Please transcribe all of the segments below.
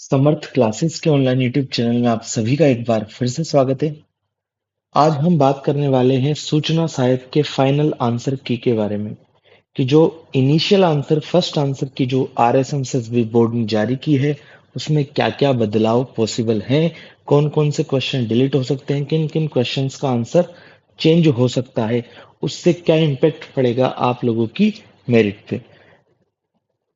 समर्थ classes के online YouTube channel में आप सभी का एक बार फिर से स्वागत है। आज हम बात करने वाले हैं सूचना सहायक के फाइनल आंसर की के बारे में कि जो इनिशियल आंसर फर्स्ट आंसर की जो आरएसएमएसबी बोर्ड ने जारी की है उसमें क्या-क्या बदलाव पॉसिबल हैं, कौन-कौन से क्वेश्चन डिलीट हो सकते हैं, किन-किन क्वेश्चंस का आंसर चेंज हो सकता है, उससे क्या इम्पैक्ट पड़ेगा आप लोगों की मेरिट पे।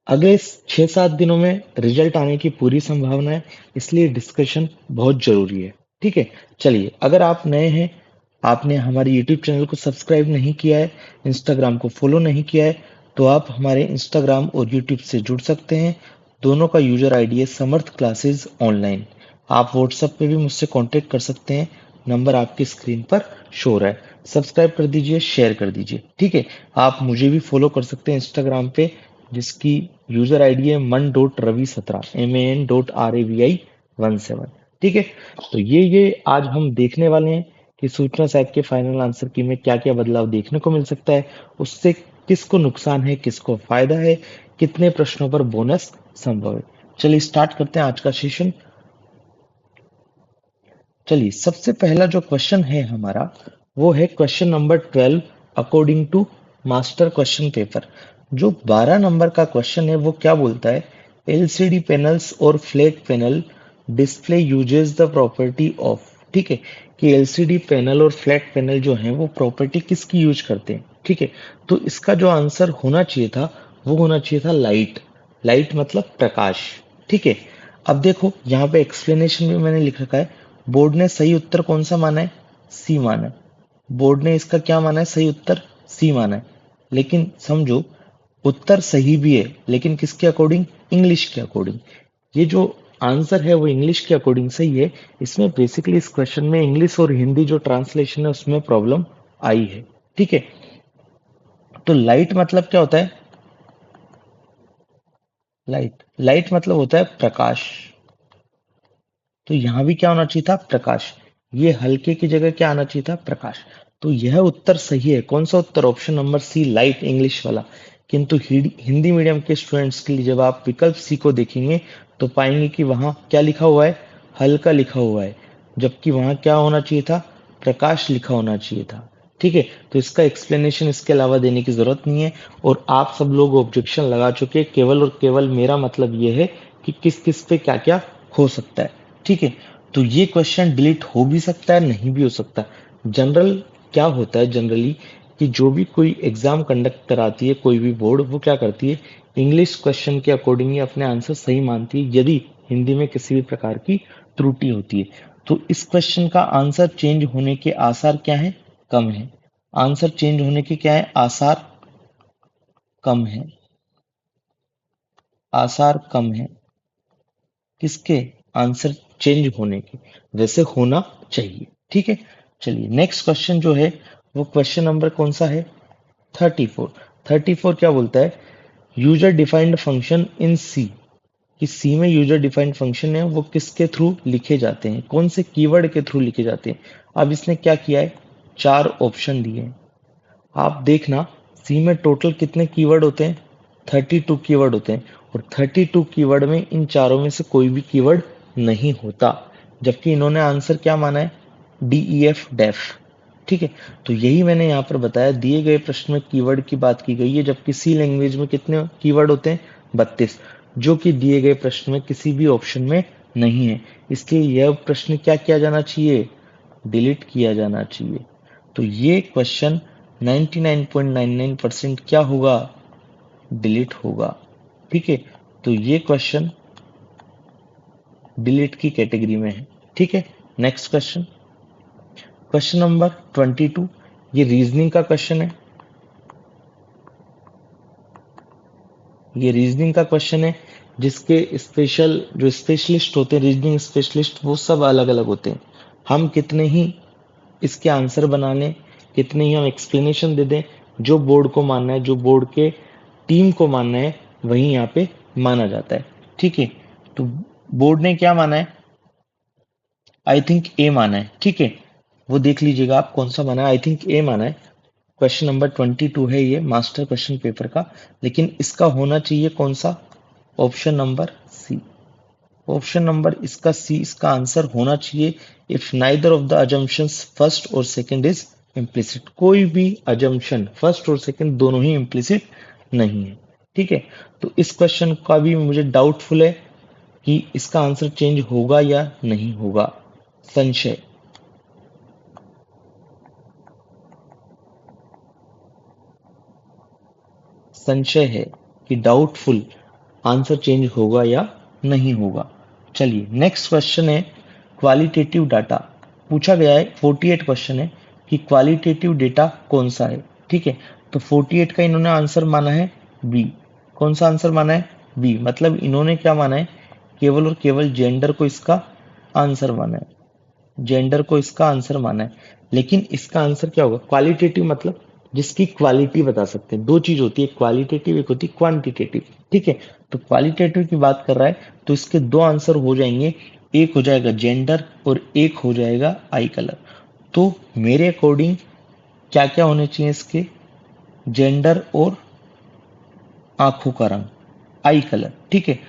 अगले 6-7 दिनों में रिजल्ट आने की पूरी संभावना है, इसलिए डिस्कशन बहुत जरूरी है। ठीक है, चलिए अगर आप नए हैं, आपने हमारे यूट्यूब चैनल को सब्सक्राइब नहीं किया है, इंस्टाग्राम को फॉलो नहीं किया है, तो आप हमारे इंस्टाग्राम और यूट्यूब से जुड़ सकते हैं। दोनों का यूजर आईडी है समर्थ क्लासेस ऑनलाइन। आप व्हाट्सएप पे भी मुझसे कांटेक्ट कर सकते हैं, नंबर आपकी स्क्रीन पर शो हो रहा है। सब्सक्राइब कर दीजिए, शेयर कर दीजिए। ठीक है, आप मुझे भी फॉलो कर सकते हैं इंस्टाग्राम पे, जिसकी यूजर आईडी है man.ravi17 man.ravi17। ठीक है, तो ये आज हम देखने वाले हैं कि सूचना सैक के फाइनल आंसर की में क्या क्या बदलाव देखने को मिल सकता है, उससे किसको नुकसान है, किसको फायदा है, कितने प्रश्नों पर बोनस संभव है। चलिए स्टार्ट करते हैं आज का सेशन। चलिए सबसे पहला जो क्वेश्चन है हमारा, वो है question number 12 according to master question paper. जो 12 नंबर का क्वेश्चन है वो क्या बोलता है, एलसीडी पैनल्स और flat panel display uses the property of. ठीक है, कि एलसीडी पैनल और फ्लैट पैनल जो है वो प्रॉपर्टी किसकी यूज करते हैं। ठीक है, तो इसका जो आंसर होना चाहिए था वो होना चाहिए था लाइट। लाइट मतलब प्रकाश। ठीक है, अब देखो यहाँ पे एक्सप्लेनेशन में मैंने लिख रखा है, बोर्ड ने सही उत्तर कौन सा माना है, सी माना है। बोर्ड ने इसका क्या माना है, सही उत्तर सी माना है। लेकिन समझो, उत्तर सही भी है लेकिन किसके अकॉर्डिंग, इंग्लिश के अकॉर्डिंग। ये जो आंसर है वो इंग्लिश के अकॉर्डिंग सही है। इसमें बेसिकली इस क्वेश्चन में इंग्लिश और हिंदी जो ट्रांसलेशन है उसमें प्रॉब्लम आई है। ठीक है, तो लाइट मतलब क्या होता है, लाइट लाइट मतलब होता है प्रकाश। तो यहाँ भी क्या होना चाहिए था, प्रकाश। ये हल्के की जगह क्या आना चाहिए था, प्रकाश। तो यह उत्तर सही है। कौन सा उत्तर, option number C, light, English वाला। किंतु हिंदी मीडियम के स्टूडेंट्स के लिए जब आप विकल्प सी को देखेंगे तो पाएंगे कि वहां क्या लिखा हुआ है, हल्का लिखा हुआ है, जबकि वहां क्या होना चाहिए था, प्रकाश लिखा होना चाहिए था। ठीक है, तो इसका एक्सप्लेनेशन इसके अलावा देने की जरूरत नहीं है। और आप सब लोग ऑब्जेक्शन लगा चुके, केवल और केवल मेरा मतलब ये है कि किस किस पे क्या क्या हो सकता है। ठीक है, तो ये क्वेश्चन डिलीट हो भी सकता है, नहीं भी हो सकता। जनरल क्या होता है, जनरली कि जो भी कोई एग्जाम कंडक्ट कराती है कोई भी बोर्ड, वो क्या करती है, इंग्लिश क्वेश्चन के अकॉर्डिंग ही अपने आंसर सही मानती है यदि हिंदी में किसी भी प्रकार की त्रुटि होती है। तो इस क्वेश्चन का आंसर चेंज होने के आसार क्या है, कम है। आंसर चेंज होने के क्या है, आसार कम है। आसार कम है किसके, आंसर चेंज होने के, वैसे होना चाहिए। ठीक है, चलिए नेक्स्ट क्वेश्चन जो है वो क्वेश्चन नंबर कौन सा है, 34। 34 क्या बोलता है, यूजर डिफाइंड फंक्शन इन सी। कि सी में यूजर डिफाइंड फंक्शन है वो किसके थ्रू लिखे जाते हैं, कौन से कीवर्ड के थ्रू लिखे जाते हैं। अब इसने क्या किया है, चार ऑप्शन दिए हैं। आप देखना, सी में टोटल कितने कीवर्ड होते हैं, 32 कीवर्ड होते हैं। और 32 कीवर्ड में इन चारों में से कोई भी कीवर्ड नहीं होता, जबकि इन्होंने आंसर क्या माना है, डी ई एफ डेफ। ठीक है, तो यही मैंने यहाँ पर बताया, दिए गए प्रश्न में कीवर्ड की बात की गई है, जबकि सी लैंग्वेज में कितने कीवर्ड होते हैं, 32, जो कि दिए गए प्रश्न में किसी भी ऑप्शन में नहीं है। इसलिए यह प्रश्न क्या किया जाना चाहिए, डिलीट किया जाना चाहिए। तो ये क्वेश्चन 99.99% क्या होगा, डिलीट होगा। ठीक है, तो ये क्वेश्चन डिलीट की कैटेगरी में है। ठीक है, नेक्स्ट क्वेश्चन, क्वेश्चन नंबर 22। ये रीजनिंग का क्वेश्चन है। ये रीजनिंग का क्वेश्चन है, जिसके स्पेशल जो स्पेशलिस्ट होते हैं, रीजनिंग स्पेशलिस्ट, वो सब अलग अलग होते हैं। हम कितने ही इसके आंसर बना लें, कितने ही हम एक्सप्लेनेशन दे दें, जो बोर्ड को मानना है, जो बोर्ड के टीम को मानना है, वही यहाँ पे माना जाता है। ठीक है, तो बोर्ड ने क्या माना है, आई थिंक ए माना है। ठीक है, वो देख लीजिएगा आप कौन सा माना है, आई थिंक ए माना है। क्वेश्चन नंबर 22 है ये मास्टर क्वेश्चन पेपर का, लेकिन इसका होना चाहिए कौन सा, option number C. Option number इसका सी इसका आंसर होना चाहिए। If neither of the assumptions first और सेकंड इज इम्प्लिसिट, कोई भी अजम्पशन फर्स्ट और सेकंड दोनों ही इम्प्लिसिट नहीं है। ठीक है, तो इस क्वेश्चन का भी मुझे डाउटफुल है कि इसका आंसर चेंज होगा या नहीं होगा। संशय, संशय है कि डाउटफुल आंसर चेंज होगा या नहीं होगा। चलिए नेक्स्ट क्वेश्चन है क्वालिटेटिव डाटा। पूछा गया है 48 क्वेश्चन है कि क्वालिटेटिव डेटा कौन सा है। ठीक है, तो 48 का इन्होंने आंसर माना है बी। कौन सा आंसर माना है? बी। मतलब इन्होंने क्या माना है? केवल और केवल जेंडर को इसका आंसर माना है। जेंडर को इसका आंसर माना है, लेकिन इसका आंसर क्या होगा? क्वालिटेटिव मतलब जिसकी क्वालिटी बता सकते हैं। दो चीज होती है, क्वालिटेटिव एक होती है क्वांटिटेटिव। ठीक है, तो क्वालिटेटिव की बात कर रहा है तो इसके दो आंसर हो जाएंगे, एक हो जाएगा जेंडर और एक हो जाएगा आई कलर। तो मेरे अकॉर्डिंग क्या क्या होने चाहिए इसके? जेंडर और आंखों का रंग, आई कलर। ठीक है,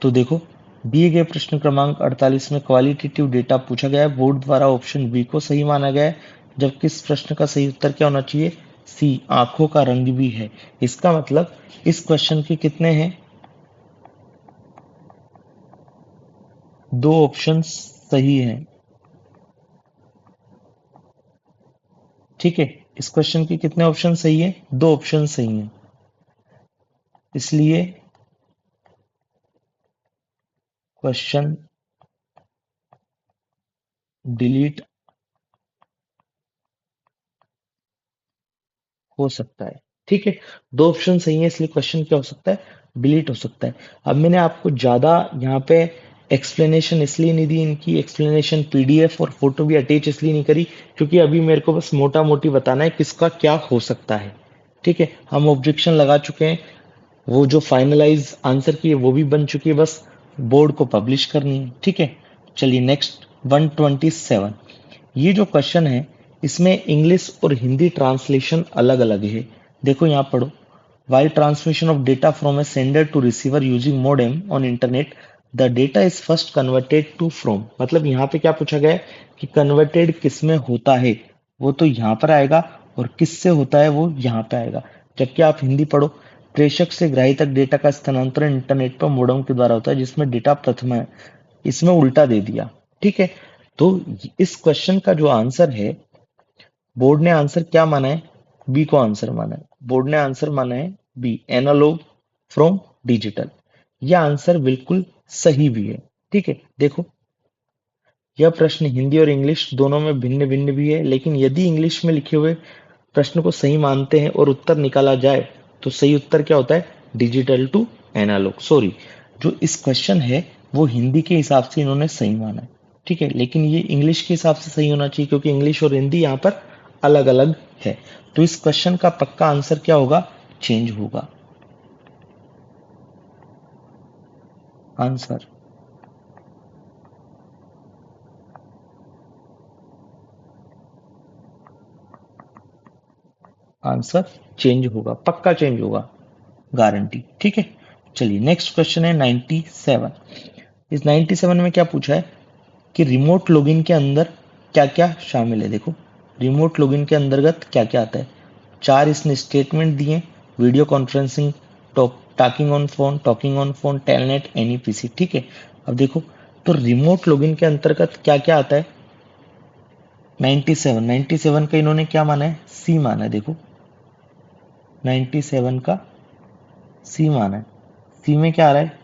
तो देखो दिए गए प्रश्न क्रमांक 48 में क्वालिटेटिव डेटा पूछा गया है, बोर्ड द्वारा ऑप्शन बी को सही माना गया है, जबकि इस प्रश्न का सही उत्तर क्या होना चाहिए? सी, आंखों का रंग भी है। इसका मतलब इस क्वेश्चन के कितने हैं? दो ऑप्शन सही हैं। ठीक है, इस क्वेश्चन के कितने ऑप्शन सही है? दो ऑप्शन सही हैं। इसलिए क्वेश्चन डिलीट हो सकता है। ठीक है, दो ऑप्शन सही है इसलिए क्वेश्चन क्या हो सकता है? डिलीट हो सकता है। अब मैंने आपको ज्यादा यहाँ पे एक्सप्लेनेशन इसलिए नहीं दी, इनकी एक्सप्लेनेशन पीडीएफ और फोटो भी अटैच इसलिए नहीं करी क्योंकि अभी मेरे को बस मोटा मोटी बताना है किसका क्या हो सकता है। ठीक है, हम ऑब्जेक्शन लगा चुके हैं, वो जो फाइनलाइज आंसर की है वो भी बन चुकी है, बस बोर्ड को पब्लिश करनी है। ठीक है, चलिए नेक्स्ट 127। ये जो क्वेश्चन है इसमें इंग्लिश और हिंदी ट्रांसलेशन अलग अलग है। देखो यहाँ पढ़ो। While transmission of data from a sender to receiver using modem on internet, the data is first converted to from. मतलब यहाँ पे क्या पूछा गया है कि कन्वर्टेड किस में होता है, वो तो यहाँ पर आएगा, और किस से होता है वो यहाँ पे आएगा। जबकि आप हिंदी पढ़ो, प्रेषक से ग्राही तक डेटा का स्थानांतरण इंटरनेट पर मोडेम के द्वारा होता है जिसमें डेटा प्रथम है। इसमें उल्टा दे दिया। ठीक है, तो इस क्वेश्चन का जो आंसर है, बोर्ड ने आंसर क्या माना है? बी को आंसर माना है। बोर्ड ने आंसर माना है बी, एनालॉग फ्रॉम डिजिटल। यह आंसर बिल्कुल सही भी है। ठीक है, देखो यह प्रश्न हिंदी और इंग्लिश दोनों में भिन्न भिन्न भी है, लेकिन यदि इंग्लिश में लिखे हुए प्रश्न को सही मानते हैं और उत्तर निकाला जाए तो सही उत्तर क्या होता है? Digital to analogue. सॉरी, जो इस क्वेश्चन है वो हिंदी के हिसाब से इन्होंने सही माना है। ठीक है, लेकिन ये इंग्लिश के हिसाब से सही होना चाहिए क्योंकि इंग्लिश और हिंदी यहाँ पर अलग अलग है। तो इस क्वेश्चन का पक्का आंसर क्या होगा? चेंज होगा। आंसर, आंसर चेंज होगा, पक्का चेंज होगा, गारंटी। ठीक है, चलिए नेक्स्ट क्वेश्चन है 97। इस 97 में क्या पूछा है कि रिमोट लॉगिन के अंदर क्या क्या शामिल है। देखो रिमोट लॉगिन के अंतर्गत क्या क्या आता है। चार इसने स्टेटमेंट दिए, video conferencing, talking on phone, telnet, NEPC. ठीक है, अब देखो तो रिमोट लॉगिन के अंतर्गत क्या क्या आता है? 97, 97 का इन्होंने क्या माना है? सी माना है। देखो 97 का सी माना है। सी में क्या आ रहा है?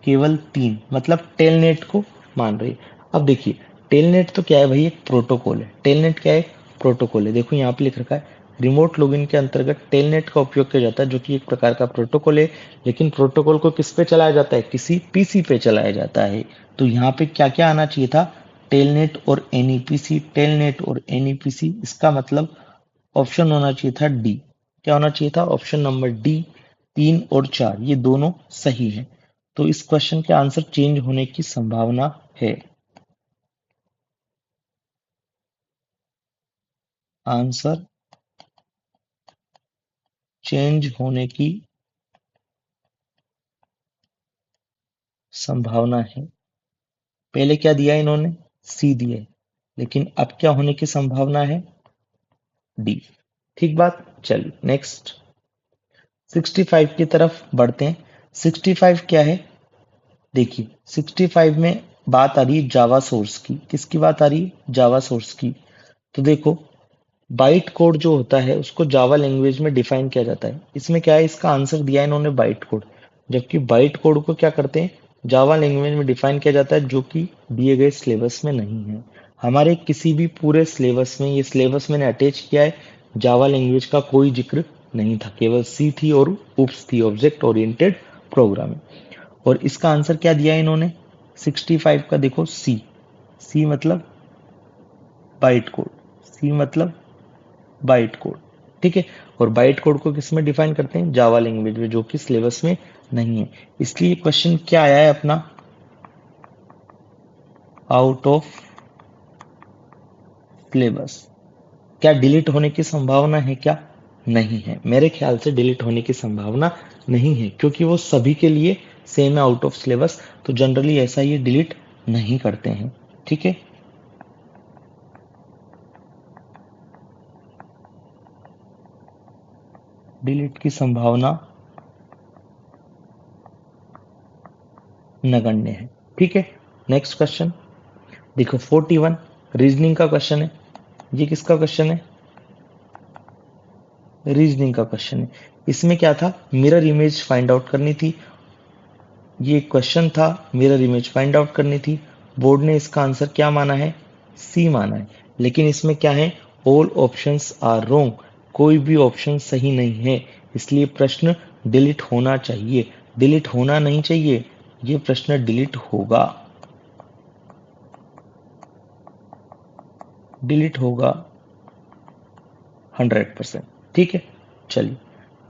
केवल तीन, मतलब टेलनेट को मान रही है। अब देखिए टेलनेट तो क्या है भाई? एक प्रोटोकॉल है। टेलनेट क्या है? प्रोटोकॉल है। देखो यहाँ पे लिख रखा है रिमोट लॉगिन के अंतर्गत टेलनेट का उपयोग किया जाता है, जो कि एक प्रकार का प्रोटोकॉल है। लेकिन प्रोटोकॉल को किस पे चलाया जाता है? किसी पीसी पे चलाया जाता है। तो यहाँ पे क्या क्या आना चाहिए था? टेलनेट और एनईपीसी, टेलनेट और एनईपीसी। इसका मतलब ऑप्शन होना चाहिए था डी। क्या होना चाहिए था? Option number D. तीन और चार ये दोनों सही है। तो इस क्वेश्चन के आंसर चेंज होने की संभावना है। आंसर चेंज होने की संभावना है। पहले क्या दिया इन्होंने, सी दिया है, लेकिन अब क्या होने की संभावना है, डी। ठीक बात। चलिए नेक्स्ट 65 की तरफ बढ़ते हैं। 65 क्या है, देखिए 65 में बात आ रही है जावा सोर्स की। किसकी बात आ रही है, जावा सोर्स की। तो देखो बाइट कोड जो होता है उसको जावा लैंग्वेज में डिफाइन किया जाता है। इसमें क्या है, इसका आंसर दिया है इन्होंने बाइट कोड, जबकि बाइट कोड को क्या करते हैं, जावा लैंग्वेज में डिफाइन किया जाता है, जो कि दिए गए सिलेबस में नहीं है। हमारे किसी भी पूरे सिलेबस में, ये सिलेबस मैंने अटैच किया है, जावा लैंग्वेज का कोई जिक्र नहीं था, केवल सी थी और उप्स थी, ऑब्जेक्ट ओरिएंटेड प्रोग्रामिंग। और इसका आंसर क्या दिया है इन्होंने 65 का, देखो सी। सी मतलब बाइट कोड, सी मतलब बाइट कोड। ठीक है, और बाइट कोड को किस में डिफाइन करते हैं, जावा लैंग्वेज में, जो कि सिलेबस में नहीं है। इसलिए क्वेश्चन क्या आया है अपना, आउट ऑफ सिलेबस। क्या डिलीट होने की संभावना है क्या, नहीं है। मेरे ख्याल से डिलीट होने की संभावना नहीं है, क्योंकि वो सभी के लिए सेम है, आउट ऑफ सिलेबस। तो जनरली ऐसा ये डिलीट नहीं करते हैं। ठीक है, डिलीट की संभावना नगण्य है। ठीक है, नेक्स्ट क्वेश्चन देखो 41 रीजनिंग का क्वेश्चन है। ये किसका क्वेश्चन है, रीजनिंग का क्वेश्चन है। इसमें क्या था, मिरर इमेज फाइंड आउट करनी थी। ये क्वेश्चन था, मिरर इमेज फाइंड आउट करनी थी। बोर्ड ने इसका आंसर क्या माना है, सी माना है। लेकिन इसमें क्या है, ऑल ऑप्शंस आर रोंग, कोई भी ऑप्शन सही नहीं है। इसलिए प्रश्न डिलीट होना चाहिए, डिलीट होना नहीं चाहिए। ये प्रश्न डिलीट होगा, डिलीट होगा 100%। ठीक है, चलिए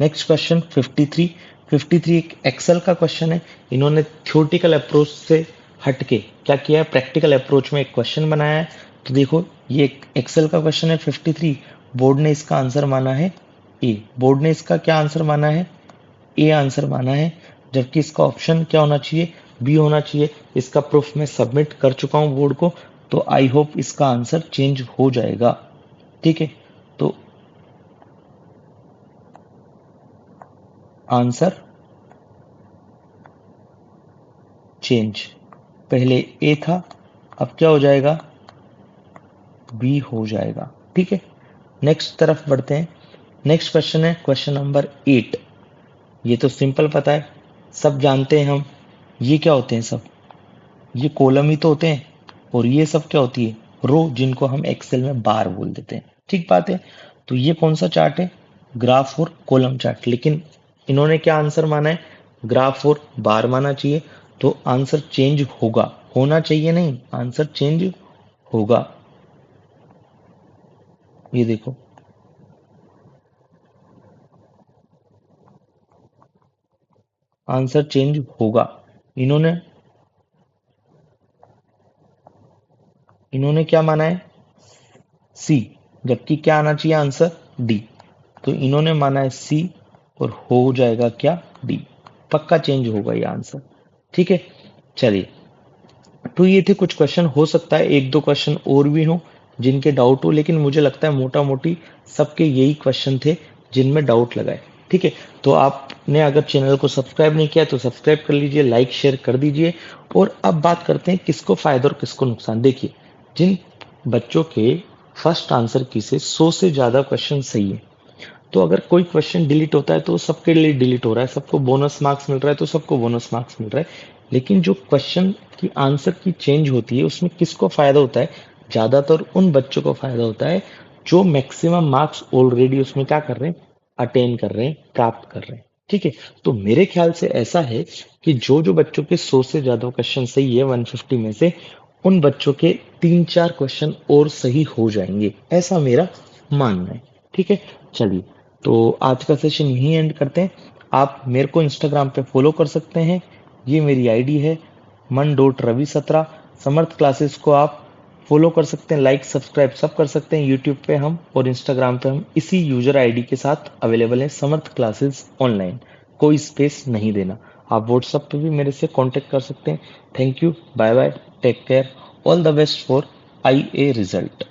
नेक्स्ट क्वेश्चन 53। 53 एक एक्सेल का क्वेश्चन है। इन्होंने थ्योरेटिकल अप्रोच से हटके क्या किया है, प्रैक्टिकल अप्रोच में एक क्वेश्चन बनाया है। तो देखो ये एक एक्सेल का क्वेश्चन है 53। बोर्ड ने इसका आंसर माना है ए। बोर्ड ने इसका क्या आंसर माना है, ए आंसर माना है, जबकि इसका ऑप्शन क्या होना चाहिए, बी होना चाहिए। इसका प्रूफ मैं सबमिट कर चुका हूं बोर्ड को, तो आई होप इसका आंसर चेंज हो जाएगा। ठीक है, तो आंसर चेंज, पहले ए था, अब क्या हो जाएगा, बी हो जाएगा। ठीक है, नेक्स्ट तरफ बढ़ते हैं। नेक्स्ट क्वेश्चन है क्वेश्चन नंबर 8। ये तो सिंपल पता है, सब जानते हैं हम। ये क्या होते हैं सब, ये कॉलम ही तो होते हैं, और ये सब क्या होती है, रो, जिनको हम एक्सेल में बार बोल देते हैं। ठीक बात है, तो ये कौन सा चार्ट है, ग्राफ और कॉलम चार्ट। लेकिन इन्होंने क्या आंसर माना है, ग्राफ और बार माना चाहिए। तो आंसर चेंज होगा, होना चाहिए नहीं, आंसर चेंज होगा। ये देखो आंसर चेंज होगा। इन्होंने इन्होंने क्या माना है, सी, जबकि क्या आना चाहिए आंसर, डी। तो इन्होंने माना है सी, और हो जाएगा क्या, डी। पक्का चेंज होगा ये आंसर। ठीक है, चलिए। तो ये थे कुछ क्वेश्चन, हो सकता है एक दो क्वेश्चन और भी हों जिनके डाउट हो, लेकिन मुझे लगता है मोटा मोटी सबके यही क्वेश्चन थे जिनमें डाउट लगा है। ठीक है, तो आपने अगर चैनल को सब्सक्राइब नहीं किया तो सब्सक्राइब कर लीजिए, लाइक शेयर कर दीजिए। और अब बात करते हैं किसको फायदा और किसको नुकसान। देखिए, जिन बच्चों के फर्स्ट आंसर की से 100 से ज्यादा क्वेश्चन सही है, तो अगर कोई क्वेश्चन डिलीट होता है तो सबके लिए डिलीट हो रहा है, सबको बोनस मार्क्स मिल रहा है तो सबको बोनस मार्क्स मिल रहा है। लेकिन जो क्वेश्चन की आंसर की चेंज होती है उसमें किसको फायदा होता है, ज्यादातर उन बच्चों को फायदा होता है जो मैक्सिमम मार्क्स ऑलरेडी उसमें क्या कर रहे हैं, अटेन कर रहे हैं, प्राप्त कर रहे हैं। ठीक है, तो मेरे ख्याल से ऐसा है कि जो जो बच्चों के 100 से ज्यादा क्वेश्चन सही है 150 में से, उन बच्चों के 3-4 क्वेश्चन और सही हो जाएंगे, ऐसा मेरा मानना है। ठीक है, चलिए, तो आज का सेशन यहीं एंड करते हैं। आप मेरे को इंस्टाग्राम पे फॉलो कर सकते हैं, ये मेरी आईडी है man.ravi17। समर्थ क्लासेस को आप फॉलो कर सकते हैं, लाइक सब्सक्राइब सब कर सकते हैं। यूट्यूब पे हम और इंस्टाग्राम पे हम इसी यूजर आईडी के साथ अवेलेबल हैं, समर्थ क्लासेस ऑनलाइन। कोई स्पेस नहीं देना। आप व्हाट्सएप पे भी मेरे से कांटेक्ट कर सकते हैं। Thank you, bye bye. Take care. All the best for IA result.